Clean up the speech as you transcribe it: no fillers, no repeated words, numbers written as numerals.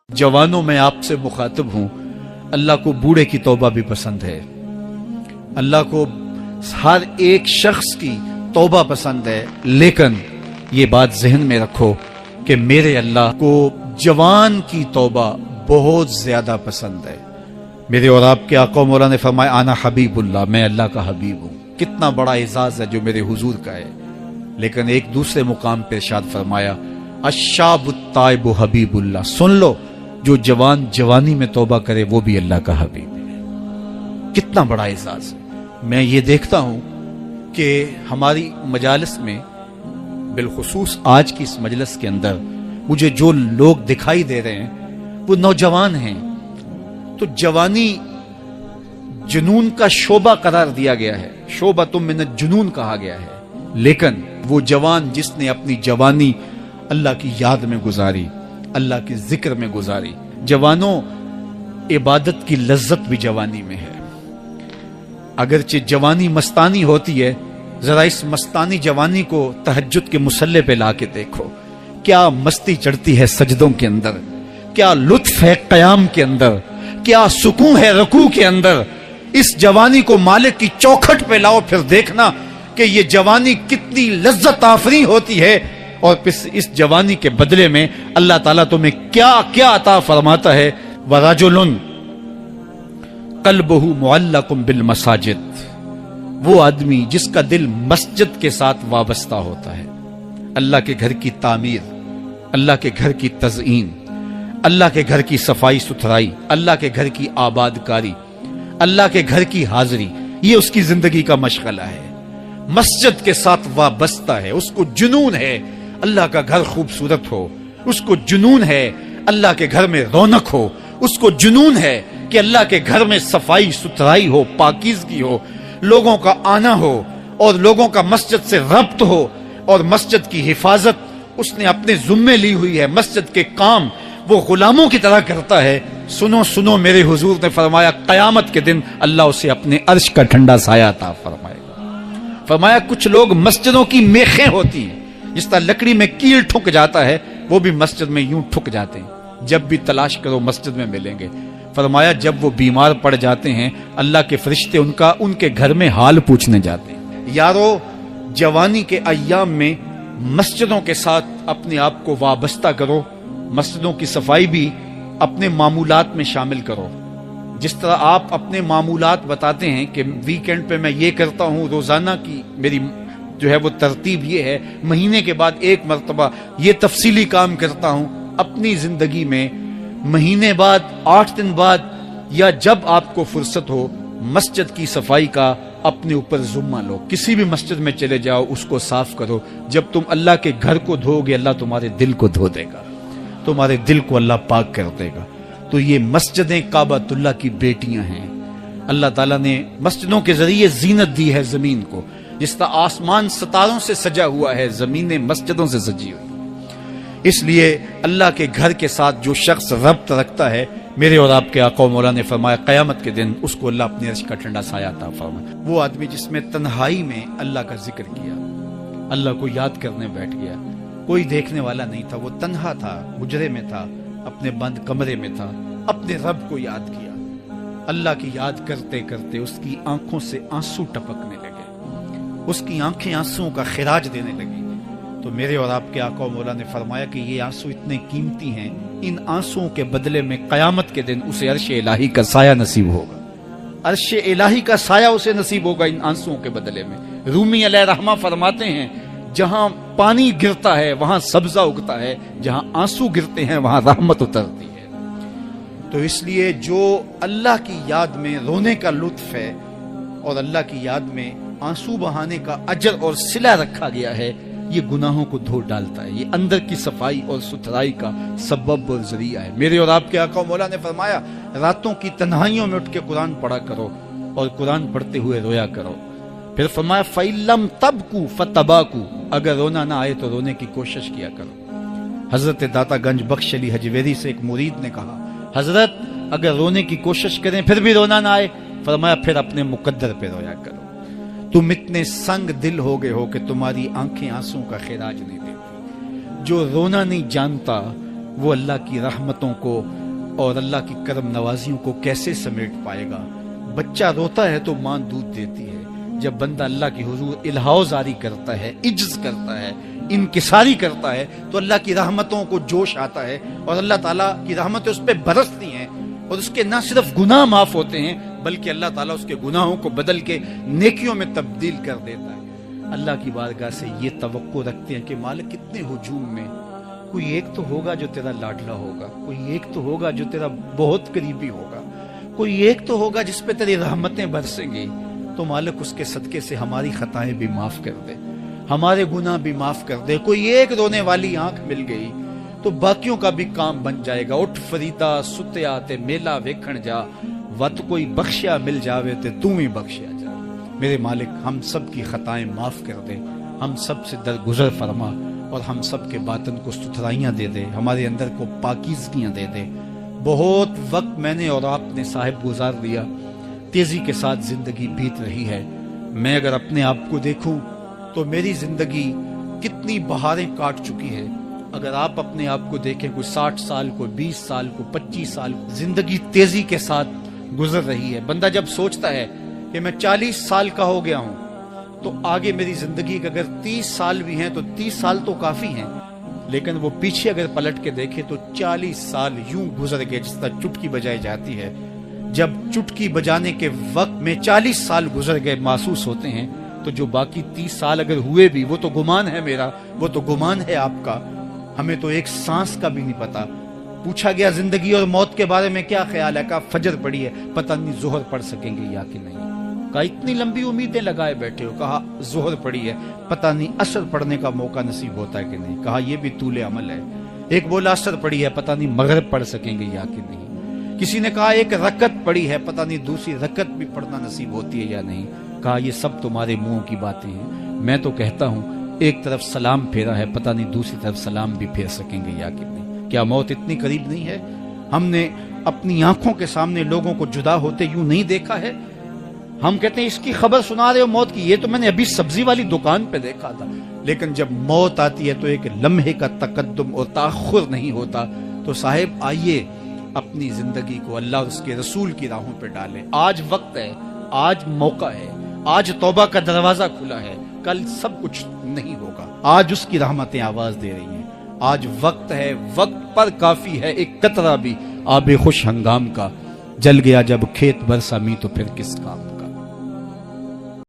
जवानों में आपसे मुखातिब हूं, अल्लाह को बूढ़े की तौबा भी पसंद है। अल्लाह को हर एक शख्स की तौबा पसंद है, लेकिन ये बात जहन में रखो कि मेरे अल्लाह को जवान की तौबा बहुत ज्यादा पसंद है। मेरे और आपके आका मौला ने फरमाया आना हबीबुल्लाह, मैं अल्लाह का हबीब हूं। कितना बड़ा एजाज है जो मेरे हुजूर का है। लेकिन एक दूसरे मुकाम पे इरशाद फरमाया अशाबुत ताइबु हबीबुल्लाह, सुन लो जो जवान जवानी में तौबा करे वो भी अल्लाह का हबीब है। कितना बड़ा एजाज है। मैं ये देखता हूं कि हमारी मजालिस में, बिलखुसूस आज की इस मजलिस के अंदर मुझे जो लोग दिखाई दे रहे हैं वो नौजवान हैं। तो जवानी जुनून का शोबा करार दिया गया है, शोबा तुम मिन जुनून कहा गया है। लेकिन वो जवान जिसने अपनी जवानी अल्लाह की याद में गुजारी, अल्लाह के जिक्र में गुजारी। जवानों, इबादत की लज्जत भी जवानी में है। अगरचे जवानी मस्तानी होती है, जरा इस मस्तानी जवानी को तहज्जुद के मुसल्ले पे लाके देखो, क्या मस्ती चढ़ती है सजदों के अंदर, क्या लुत्फ है कयाम के अंदर, क्या सुकून है रुकू के अंदर। इस जवानी को मालिक की चौखट पे लाओ, फिर देखना कि ये जवानी कितनी लज्जत आफरी होती है। और इस जवानी के बदले में अल्लाह ताला तुम्हें क्या क्या अता फरमाता है। वराजुलुन कल्बुहु मुअल्लकुम बिल मसाजिद, वो आदमी जिसका दिल मस्जिद के साथ वाबस्ता होता है। अल्लाह के घर की तामीर, अल्लाह के घर की तज़ईन, अल्लाह के घर की सफाई सुथराई, अल्लाह के घर की आबादकारी, अल्लाह के घर की हाजिरी, ये उसकी जिंदगी का मशगला है। मस्जिद के साथ वाबस्ता है, उसको जुनून है अल्लाह का घर खूबसूरत हो, उसको जुनून है अल्लाह के घर में रौनक हो, उसको जुनून है कि अल्लाह के घर में सफाई सुथराई हो, पाकीज़गी हो, लोगों का आना हो और लोगों का मस्जिद से रब्त हो और मस्जिद की हिफाजत उसने अपने जुम्मे ली हुई है। मस्जिद के काम वो गुलामों की तरह करता है। सुनो सुनो, मेरे हुजूर ने फरमाया कयामत के दिन अल्लाह उसे अपने अर्श का ठंडा साया अता फरमाएगा। फरमाया कुछ लोग मस्जिदों की मेखें होती हैं, जिस तरह लकड़ी में कील ठुक जाता है वो भी मस्जिद में यूं ठुक जाते हैं, जब भी तलाश करो मस्जिद में मिलेंगे। फरमाया जब वो बीमार पड़ जाते हैं अल्लाह के फरिश्ते उनके घर में हाल पूछने जाते हैं। यारो, जवानी के अय्याम में मस्जिदों के साथ अपने आप को वाबस्ता करो, मस्जिदों की सफाई भी अपने मामूलात में शामिल करो। जिस तरह आप अपने मामूलात बताते हैं कि वीकेंड पे मैं ये करता हूँ, रोजाना की मेरी जो है वो तरतीब ये है, महीने के बाद एक मरतबा ये तफसीली काम करता हूँ। अपनी जिंदगी में महीने बाद, 8 दिन बाद या जब आपको फुर्सत हो, मस्जिद की सफाई का अपने ऊपर जुम्मा लो। किसी भी मस्जिद में चले जाओ, उसको साफ करो। जब तुम अल्लाह के घर को धोगे अल्लाह तुम्हारे दिल को धो देगा, तुम्हारे दिल को अल्लाह पाक कर देगा। तो ये मस्जिदें काबतुल्लाह की बेटियां हैं। अल्लाह ताला ने मस्जिदों के जरिए जीनत दी है जमीन को। जिस तरह आसमान सितारों से सजा हुआ है, जमीनें मस्जिदों से सजी हुई। इसलिए अल्लाह के घर के साथ जो शख्स रब्त रखता है, मेरे और आपके आका मौला ने फरमाया क़यामत के दिन उसको अल्लाह अपने अर्श का ठंडा साया अता फरमाए। वो आदमी जिसमें तन्हाई में अल्लाह का जिक्र किया, अल्लाह को याद करने बैठ गया, कोई देखने वाला नहीं था, वो तन्हा था, हुजरे में था, अपने बंद कमरे में था, अपने रब को याद किया। अल्लाह की याद करते करते उसकी आंखों से आंसू टपकने लगे, उसकी आंखें आंसुओं का खिराज देने लगी। तो मेरे और आपके आका मौला ने फरमाया कि ये आंसू इतने कीमती हैं, इन आंसुओं के बदले में क़यामत के दिन उसे अर्श इलाही का साया नसीब होगा। अर्श इलाही का साया उसे नसीब होगा इन आंसुओं के बदले में। रूमी अलैहिर्रहमा फरमाते हैं जहां पानी गिरता है वहां सब्जा उगता है, जहां आंसू गिरते हैं वहां रहमत उतरती है। तो इसलिए जो अल्लाह की याद में रोने का लुत्फ है और अल्लाह की याद में आंसू बहाने का अजर और सिला रखा गया है, ये गुनाहों को धो डालता है, ये अंदर की सफाई और सुथराई का सबब और जरिया है। मेरे और आपके आका मौला ने फरमाया रातों की तन्हाइयों में उठ के कुरान पढ़ा करो और कुरान पढ़ते हुए रोया करो। फिर फरमाया फ़इल्लम तबकू फतबाकू, अगर रोना ना आए तो रोने की कोशिश किया करो। हजरत दाता गंज बख्श अली हजवेरी से एक मुरीद ने कहा, हजरत अगर रोने की कोशिश करें फिर भी रोना ना आए, फरमाया फिर अपने मुकद्दर पे रोया करो। तुम इतने संग दिल हो गए हो कि तुम्हारी आंखें आंसू का खिराज नहीं देती। जो रोना नहीं जानता وہ اللہ کی رحمتوں کو اور اللہ کی کرم نوازیوں کو کیسے سمیٹ پائے گا؟ بچہ روتا ہے تو ماں دودھ دیتی ہے، جب بندہ اللہ کی حضور الہاؤ زاری کرتا ہے، عجز کرتا ہے، انکساری کرتا ہے، تو اللہ کی رحمتوں کو جوش آتا ہے اور اللہ تعالیٰ کی رحمتیں اس پہ برستی ہیں، اور اس کے نہ صرف گناہ معاف ہوتے ہیں بلکہ اللہ تعالیٰ اس کے گناہوں کو بدل کے نیکیوں میں تبدیل کر دیتا ہے۔ اللہ کی بارگاہ سے یہ توقع رکھتے ہیں کہ مالک کتنے ہجوم میں کوئی ایک تو ہوگا جو تیرا لاڈلا ہوگا، کوئی ایک تو ہوگا جو تیرا بہت قریبی ہوگا، کوئی ایک تو ہوگا جس پہ تیری رحمتیں برسیں گی، تو مالک اس کے صدقے سے ہماری خطائیں بھی معاف کر دے، ہمارے گناہ بھی معاف کر دے۔ کوئی ایک رونے والی آنکھ مل گئی تو باقیوں کا بھی کام بن جائے گا۔ اٹھ فریدا ستیا تے میلہ ویکھن جا، وت کوئی بخشیا مل جاوے تے توں ہی بخشیا جا۔ میرے مالک ہم سب کی خطائیں معاف کر دے، ہم سب سے درگزر فرما، اور ہم سب کے باطن کو ستھرائیاں دے دے، ہمارے اندر کو پاکیزگیاں دے دے۔ بہت وقت میں نے اور آپ نے صاحب گزار لیا، تیزی کے ساتھ زندگی بیت رہی ہے۔ میں اگر اپنے آپ کو دیکھوں تو میری زندگی کتنی بہاریں کاٹ چکی ہے۔ اگر آپ اپنے آپ کو دیکھیں، کوئی 60 سال، کوئی 20 سال، کوئی 25 سال، زندگی تیزی کے ساتھ گزر رہی ہے۔ بندہ جب سوچتا ہے کہ میں 40 سال کا ہو گیا ہوں تو آگے میری زندگی کے اگر 30 سال بھی ہیں تو 30 سال تو کافی ہیں، لیکن وہ پیچھے اگر پلٹ کے دیکھے تو 40 سال یوں گزر گئے جس طرح چٹکی بجائی جاتی ہے۔ جب چٹکی بجانے کے وقت میں 40 سال گزر گئے محسوس ہوتے ہیں، تو جو باقی 30 سال اگر ہوئے بھی، وہ تو گمان ہے میرا، وہ تو گمان ہے آپ کا، ہمیں تو ایک سانس کا بھی نہیں پتا۔ پوچھا گیا زندگی اور موت کے بارے میں کیا خیال ہے؟ کہا فجر پڑی ہے، پتہ نہیں ظہر پڑھ سکیں گے یا کہ نہیں۔ کہا اتنی لمبی امیدیں لگائے بیٹھے ہو، کہا ظہر پڑی ہے، پتہ نہیں عصر پڑھنے کا موقع نصیب ہوتا ہے کہ نہیں۔ کہا یہ بھی طول عمل ہے۔ ایک بولا عصر پڑی ہے، پتہ نہیں مغرب پڑھ سکیں گے یا کہ نہیں۔ کسی نے کہا ایک رکعت پڑی ہے، پتہ نہیں دوسری رکعت بھی پڑھنا نصیب ہوتی ہے یا نہیں۔ کہا یہ سب تمہارے منہوں کی باتیں ہیں، میں تو کہتا ہوں ایک طرف سلام پھیرا ہے، پتہ نہیں دوسری طرف سلام بھی پھیر سکیں گے یا کہ نہیں۔ کیا موت اتنی قریب نہیں ہے؟ ہم نے اپنی آنکھوں کے سامنے لوگوں کو جدا ہوتے یوں نہیں دیکھا ہے؟ ہم کہتے ہیں اس کی خبر سنا رہے ہو موت کی، یہ تو میں نے ابھی سبزی والی دکان پہ دیکھا تھا۔ لیکن جب موت آتی ہے تو ایک لمحے کا تقدم اور تاخر نہیں ہوتا۔ تو صاحب آئیے اپنی زندگی کو اللہ اور اس کے رسول کی راہوں پہ ڈالیں۔ آج وقت ہے، آج موقع ہے، آج توبہ کا دروازہ کھلا ہے، کل سب کچھ نہیں ہوگا۔ آج اس کی رحمتیں آواز دے رہی ہیں، آج وقت ہے، وقت پر کافی ہے ایک قطرہ بھی آب خوش ہنگام کا، جل گیا جب کھیت برسا می تو پھر کس کام۔